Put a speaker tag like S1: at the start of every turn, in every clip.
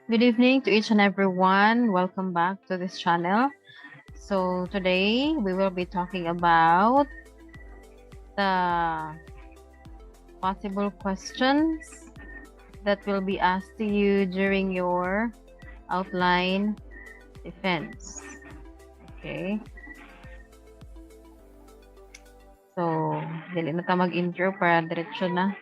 S1: Good evening to each and everyone. Welcome back to this channel. So today we will be talking about the possible questions that will be asked to you during your outline defense. Okay. So, dili na ta mag-intro para diretso na.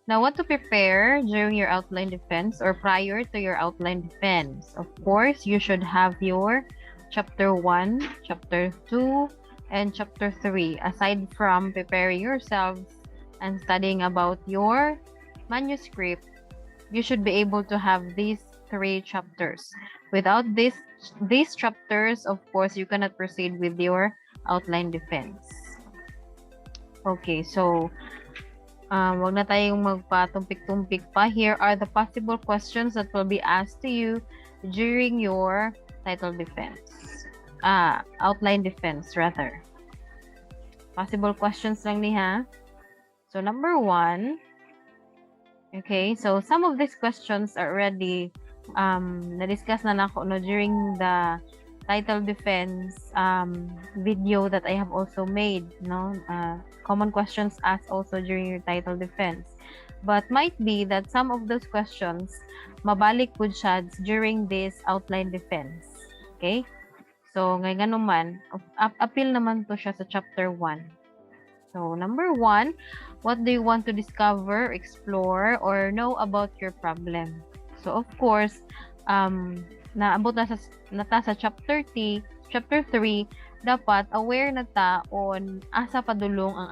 S1: Now, what to prepare during your outline defense or prior to your outline defense? Of course, you should have your chapter 1, chapter 2, and chapter 3. Aside from preparing yourselves and studying about your manuscript, you should be able to have these 3 chapters. Without these chapters, of course, you cannot proceed with your outline defense. Okay, so wag na tayong magpatumpik-tumpik pa. Here are the possible questions that will be asked to you during your title defense. Outline defense, rather. Possible questions lang ni ha. So, number 1. Okay, so some of these questions are already na-discuss na nako no, during the title defense video that I have also made, no? Common questions asked also during your title defense. But might be that some of those questions mabalik pud siya during this outline defense. Okay? So, ngay ganuman, appeal naman to siya sa chapter 1. So, number 1, what do you want to discover, explore, or know about your problem? So, of course, naabot na sa chapter 3, dapat aware na ta on asa padulong ang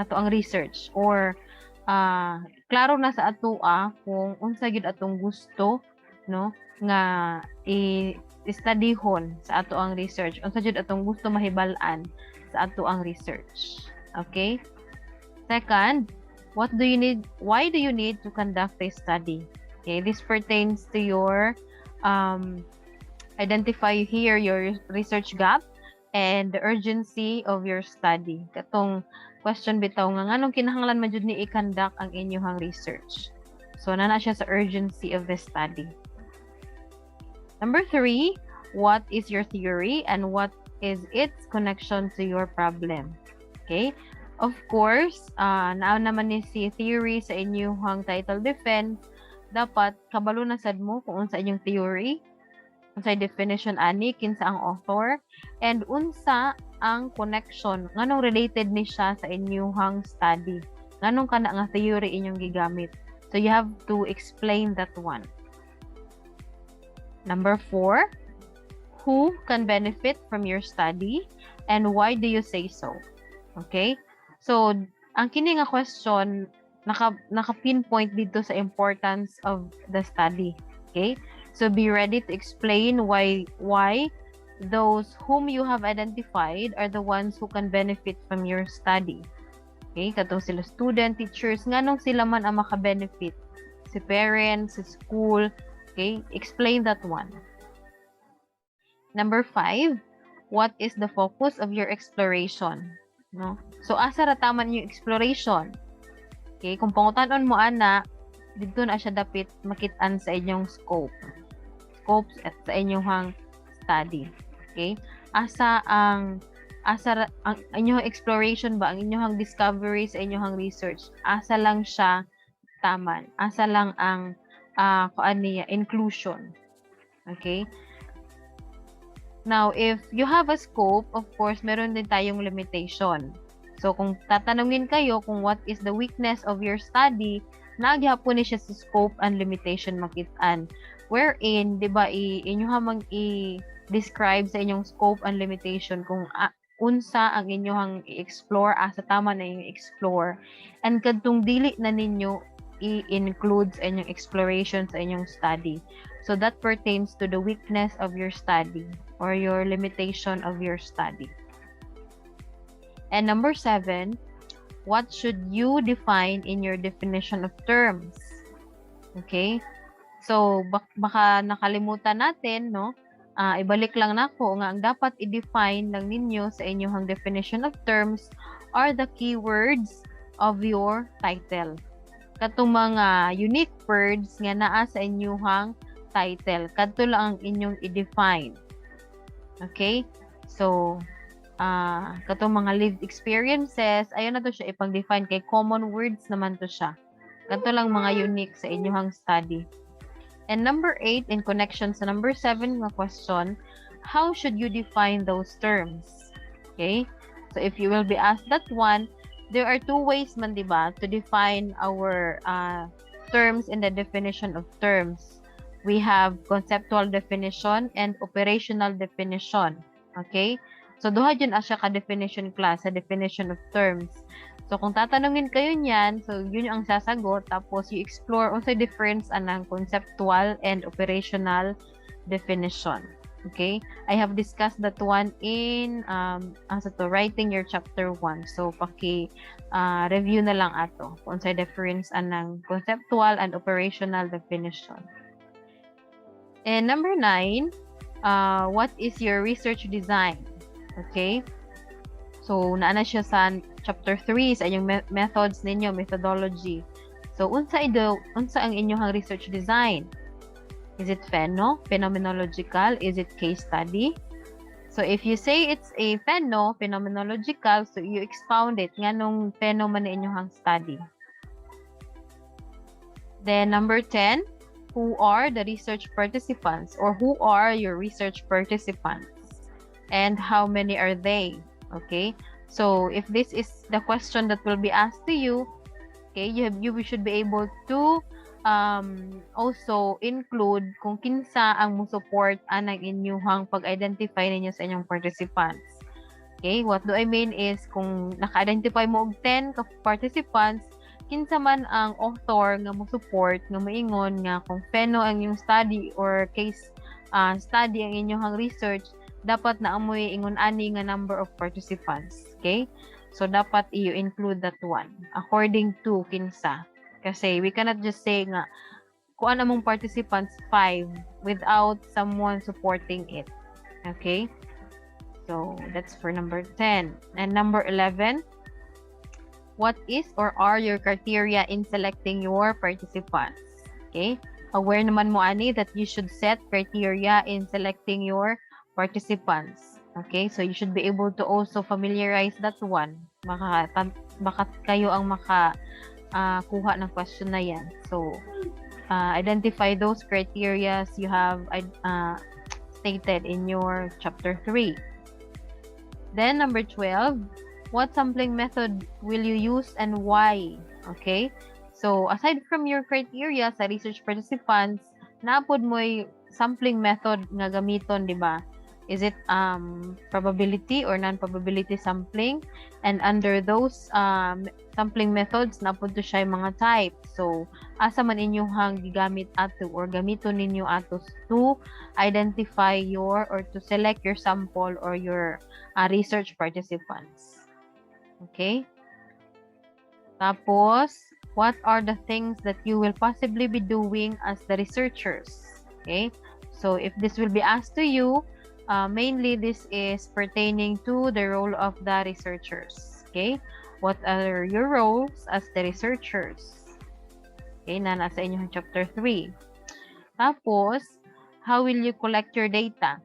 S1: atoang research or klaro na sa atoa kung unsa gyud atong gusto, no, nga i-studyhon sa atoang research, unsa gyud atong gusto mahibal-an sa atoang research. Okay? Second, why do you need to conduct a study? Okay, this pertains to your identify here your research gap and the urgency of your study. Katong question bitaw nga nganong kinahanglan man jud ni i-conduct ang inyong research. So nana siya sa urgency of the study. Number 3, what is your theory and what is its connection to your problem? Okay? Of course, naaw naman ni si theory sa inyong title defense, dapat kabalo na sad mo kung unsa inyong theory, unsa definition ani, kinsa ang author, and unsa ang connection, nganong related ni siya sa inyong study, nganong kana nga theory inyong gigamit. So you have to explain that one. Number 4, who can benefit from your study and why do you say so? Okay? So, ang kini nga question naka-pinpoint dito sa importance of the study. Okay? So, be ready to explain why those whom you have identified are the ones who can benefit from your study. Okay? Katong sila student, teachers, nganong sila man ang maka-benefit? Si parents, si school. Okay? Explain that one. Number 5, what is the focus of your exploration? No? So, asa ra taman yung exploration? Okay, kung pangutanon mo ana, dito na siya dapat makit-an sa inyong scopes at sa inyong study. Okay? Asa ang inyong exploration ba, ang inyong discovery sa inyong research, asa lang siya taman, asa lang ang inclusion. Okay? Now, if you have a scope, of course, meron din tayong limitation. So, kung tatanungin kayo kung what is the weakness of your study, nagyapon ni siya sa scope and limitation makit-an. Wherein, di ba, inyo hamang i-describe sa inyong scope and limitation kung unsa ang inyong i-explore, asa tama na yung explore, and kadtong dili na ninyo i-include sa inyong exploration sa inyong study. So, that pertains to the weakness of your study or your limitation of your study. And number 7, what should you define in your definition of terms? Okay? So, baka nakalimutan natin, no? Ibalik lang nako nga ang dapat i-define lang ninyo sa inyong definition of terms are the keywords of your title. katong mga unique words nga naa sa inyong title. Kadto lang ang inyong i-define. Okay? So, katong mga lived experiences, ayun na to siya ipag-define kay common words naman to siya. Kadto lang mga unique sa inyong study. And number 8, in connection sa number 7 nga question, how should you define those terms? Okay? So, if you will be asked that one, there are two ways man, diba, to define our terms in the definition of terms. We have conceptual definition and operational definition. Okay? So, duha dyan asya ka-definition class sa definition of terms. So, kung tatanungin kayo niyan, so yun ang sasagot. Tapos, you explore also difference anang conceptual and operational definition. Okay? I have discussed that one in writing your chapter 1. So, review na lang ato kung sa difference anang conceptual and operational definition. And number 9, what is your research design? Okay? So, naana siya sa chapter 3 sa inyong methods ninyo, methodology. So, unsa ang inyong research design? Is it phenomenological? Is it case study? So, if you say it's a phenomenological, so you expound it. Nganong phenomenon inyong study. Then, number 10, who are the research participants or who are your research participants? And how many are they? Okay? So, if this is the question that will be asked to you, okay, you should be able to also include kung kinsa ang mo-support anang inyong pag-identify ninyo sa inyong participants. Okay, what do I mean is kung naka-identify mo og 10 ka participants, kinsa man ang author nga mo-support nga moingon nga kung pheno ang inyong study or case study ang inyong research, dapat na amoy ingon ani nga number of participants. Okay? So dapat you include that one according to kinsa. Kasi we cannot just say nga kung ano mong participants 5 without someone supporting it. Okay? So that's for number 10. And number 11, what is or are your criteria in selecting your participants? Okay? Aware naman mo ani that you should set criteria in selecting your participants. Okay? So you should be able to also familiarize that one. Baka kayo ang kuha ng question na yan. So, identify those criteria you have stated in your chapter 3. Then, number 12, what sampling method will you use and why? Okay? So, aside from your criteria sa research participants, naapod mo sampling method nga gamiton, di ba? Is it probability or non-probability sampling? And under those sampling methods, naapod to siya mga type. So, asa man inyong gigamit ato or gamiton ninyo ato to identify your or to select your sample or your research participants. Okay? Tapos, what are the things that you will possibly be doing as the researchers? Okay? So, if this will be asked to you, mainly this is pertaining to the role of the researchers. Okay? What are your roles as the researchers? Okay, na nasa inyong chapter 3. Tapos, how will you collect your data?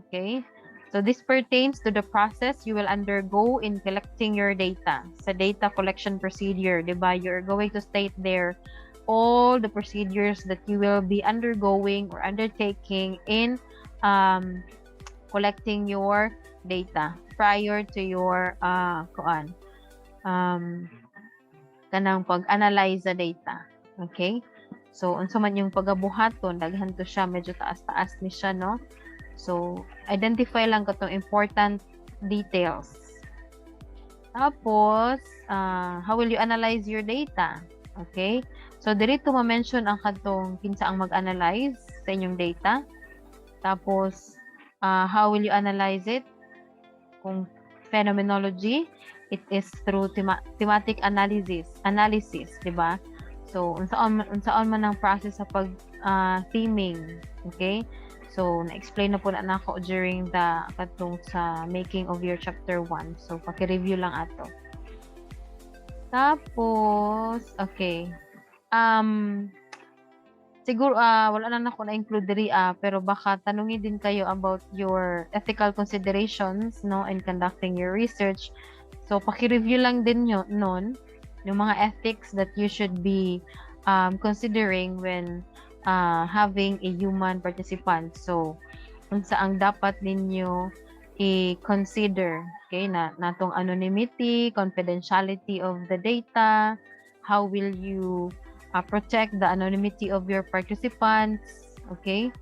S1: Okay? So, this pertains to the process you will undergo in collecting your data. Sa data collection procedure, diba? You're going to state there all the procedures that you will be undergoing or undertaking in collecting your data prior to your kanang pag-analyze the data. Okay? So, unsa man yung pagabuhaton, daghan to siya, medyo taas-taas ni siya, no? So, identify lang katong important details. Tapos, how will you analyze your data? Okay? So, dito ma-mention ang katong kinsa ang mag-analyze sa inyong data. Tapos, how will you analyze it? Kung phenomenology, it is through thematic analysis, di ba? So, unsaon man ang process sa theming, okay? So, na-explain na po na nako during the katong sa making of your chapter 1. So, paki-review lang ato. Tapos, okay. siguro wala na nako na-include diri pero baka tanungin din kayo about your ethical considerations no in conducting your research. So paki-review lang din nyo nun yung mga ethics that you should be considering when having a human participant. So unsa ang dapat ninyo i-consider, okay, na natong anonymity, confidentiality of the data, how will you protect the anonymity of your participants, okay,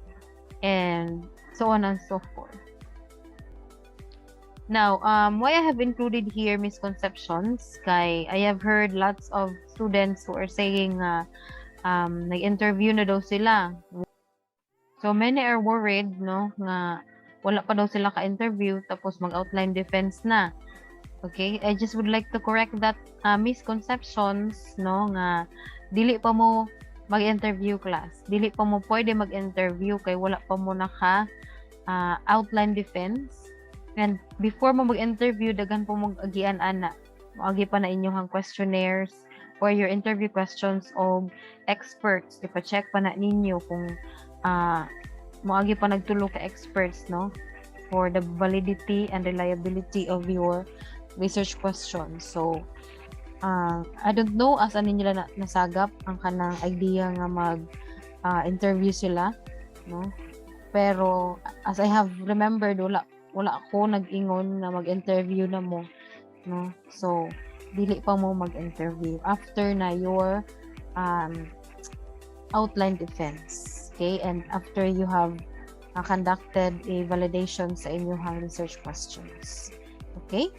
S1: and so on and so forth. Now, why I have included here misconceptions, kay I have heard lots of students who are saying nag-interview na daw sila. So many are worried no nga wala pa daw sila ka-interview tapos mag-outline defense na. Okay, I just would like to correct that misconceptions no nga dili pa mo mag-interview class. Dili pa mo pwede mag-interview kay wala pa mo naka outline defense. And before mo mag-interview daghan po mo agian ana. Moagi pa na inyong questionnaires or your interview questions of experts. Ipa-check pa na ninyo kung moagi pa nagtulo ka experts no for the validity and reliability of your research questions. So I don't know asa ninyo na nasagap ang kanang idea nga mag interview sila no, pero as I have remembered wala ako nag-ingon na mag-interview na mo no. So dili pa mo mag-interview after na your outline defense. Okay, and after you have conducted a validation sa inyong research questions. Okay,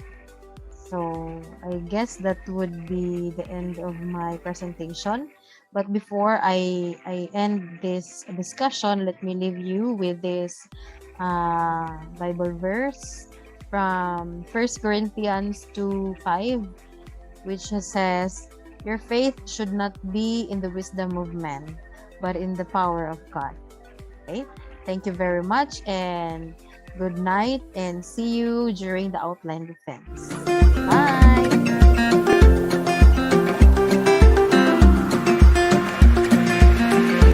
S1: so I guess that would be the end of my presentation. But before I end this discussion, let me leave you with this Bible verse from 1 Corinthians 2:5, which says, "Your faith should not be in the wisdom of man, but in the power of God." Okay, thank you very much and good night, and see you during the outline defense. Bye.